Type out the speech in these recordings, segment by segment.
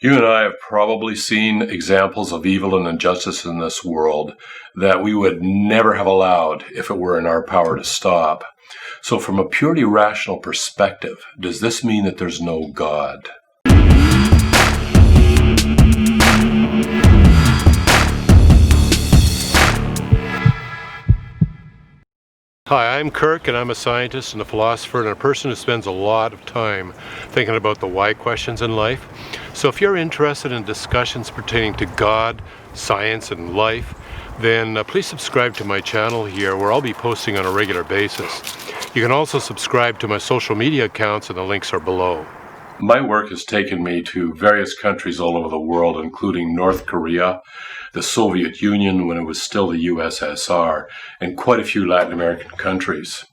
You and I have probably seen examples of evil and injustice in this world that we would never have allowed if it were in our power to stop. So from a purely rational perspective, does this mean that there's no God? Hi, I'm Kirk, and I'm a scientist and a philosopher and a person who spends a lot of time thinking about the why questions in life. So if you're interested in discussions pertaining to God, science, and life, then please subscribe to my channel here, where I'll be posting on a regular basis. You can also subscribe to my social media accounts, and the links are below. My work has taken me to various countries all over the world, including North Korea, the Soviet Union when it was still the USSR, and quite a few Latin American countries.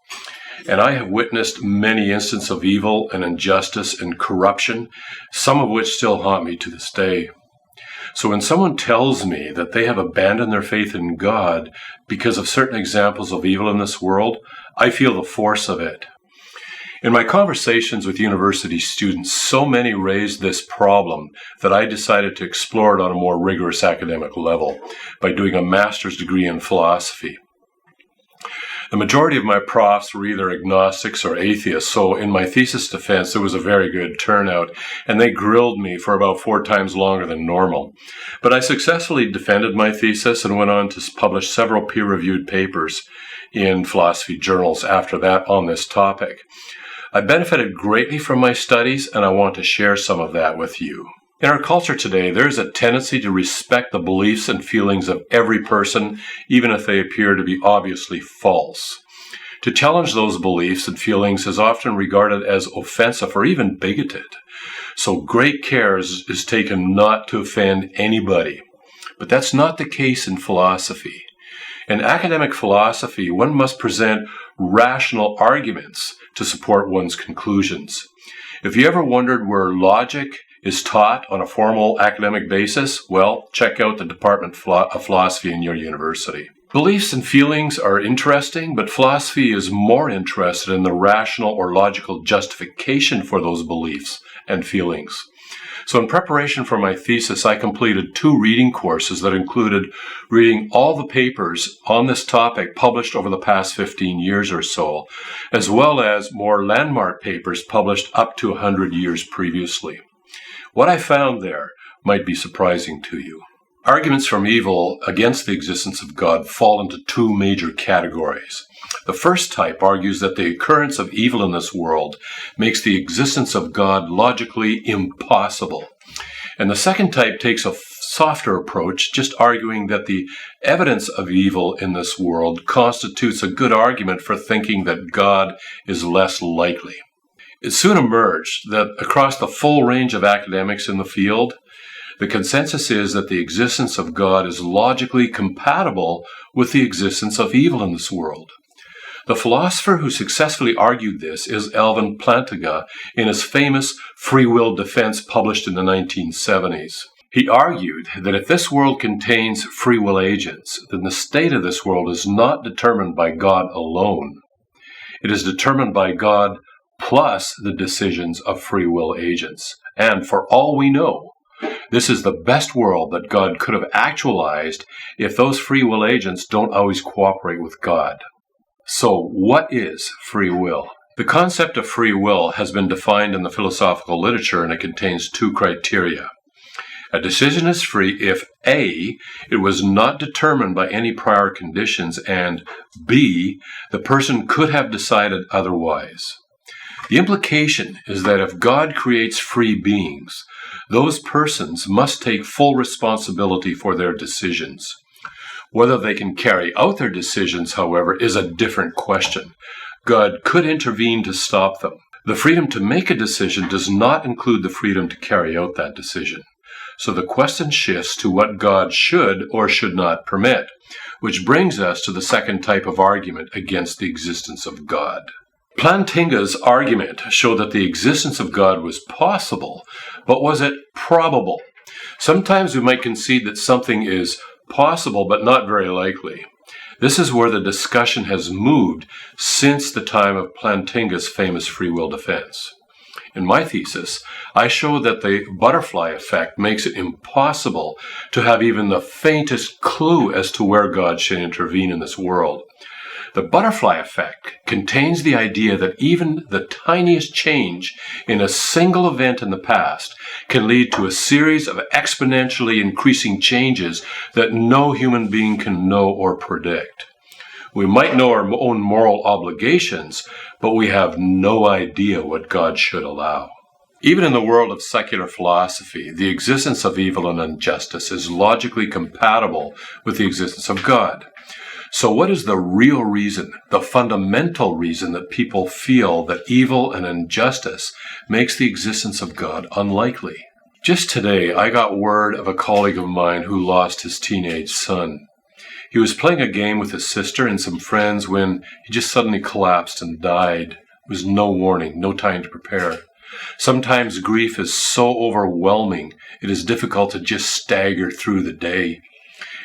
And I have witnessed many instances of evil and injustice and corruption, some of which still haunt me to this day. So when someone tells me that they have abandoned their faith in God because of certain examples of evil in this world, I feel the force of it. In my conversations with university students, so many raised this problem that I decided to explore it on a more rigorous academic level by doing a master's degree in philosophy. The majority of my profs were either agnostics or atheists, so in my thesis defense there was a very good turnout, and they grilled me for about 4 times longer than normal. But I successfully defended my thesis and went on to publish several peer-reviewed papers in philosophy journals after that on this topic. I benefited greatly from my studies, and I want to share some of that with you. In our culture today, there is a tendency to respect the beliefs and feelings of every person, even if they appear to be obviously false. To challenge those beliefs and feelings is often regarded as offensive or even bigoted. So great care is taken not to offend anybody. But that's not the case in philosophy. In academic philosophy, one must present rational arguments to support one's conclusions. If you ever wondered where logic is taught on a formal academic basis, well, check out the Department of Philosophy in your university. Beliefs and feelings are interesting, but philosophy is more interested in the rational or logical justification for those beliefs and feelings. So in preparation for my thesis, I completed 2 reading courses that included reading all the papers on this topic published over the past 15 years or so, as well as more landmark papers published up to 100 years previously. What I found there might be surprising to you. Arguments from evil against the existence of God fall into 2 major categories. The first type argues that the occurrence of evil in this world makes the existence of God logically impossible. And the second type takes a softer approach, just arguing that the evidence of evil in this world constitutes a good argument for thinking that God is less likely. It soon emerged that across the full range of academics in the field, the consensus is that the existence of God is logically compatible with the existence of evil in this world. The philosopher who successfully argued this is Plantinga in his famous free will defense published in the 1970s. He argued that if this world contains free will agents, then the state of this world is not determined by God alone. It is determined by God plus the decisions of free will agents. And for all we know, this is the best world that God could have actualized if those free will agents don't always cooperate with God. So, what is free will? The concept of free will has been defined in the philosophical literature, and it contains 2 criteria. A decision is free if A, it was not determined by any prior conditions, and B, the person could have decided otherwise. The implication is that if God creates free beings, those persons must take full responsibility for their decisions. Whether they can carry out their decisions, however, is a different question. God could intervene to stop them. The freedom to make a decision does not include the freedom to carry out that decision. So the question shifts to what God should or should not permit, which brings us to the second type of argument against the existence of God. Plantinga's argument showed that the existence of God was possible, but was it probable? Sometimes we might concede that something is possible but not very likely. This is where the discussion has moved since the time of Plantinga's famous free will defense. In my thesis, I show that the butterfly effect makes it impossible to have even the faintest clue as to where God should intervene in this world. The butterfly effect contains the idea that even the tiniest change in a single event in the past can lead to a series of exponentially increasing changes that no human being can know or predict. We might know our own moral obligations, but we have no idea what God should allow. Even in the world of secular philosophy, the existence of evil and injustice is logically compatible with the existence of God. So what is the real reason, the fundamental reason that people feel that evil and injustice makes the existence of God unlikely? Just today, I got word of a colleague of mine who lost his teenage son. He was playing a game with his sister and some friends when he just suddenly collapsed and died. There was no warning, no time to prepare. Sometimes grief is so overwhelming, it is difficult to just stagger through the day.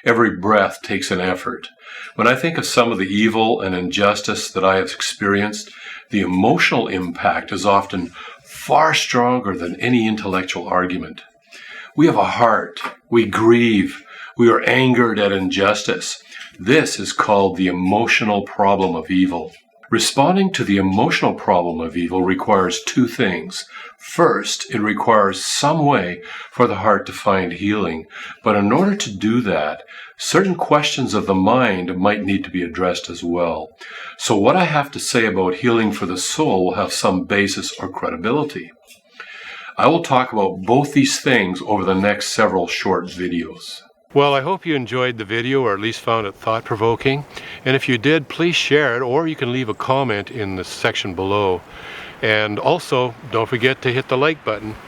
Every breath takes an effort. When I think of some of the evil and injustice that I have experienced, the emotional impact is often far stronger than any intellectual argument. We have a heart. We grieve. We are angered at injustice. This is called the emotional problem of evil. Responding to the emotional problem of evil requires two things. First, it requires some way for the heart to find healing. But in order to do that, certain questions of the mind might need to be addressed as well. So what I have to say about healing for the soul will have some basis or credibility. I will talk about both these things over the next several short videos. Well, I hope you enjoyed the video, or at least found it thought-provoking. And if you did, please share it, or you can leave a comment in the section below. And also, don't forget to hit the like button.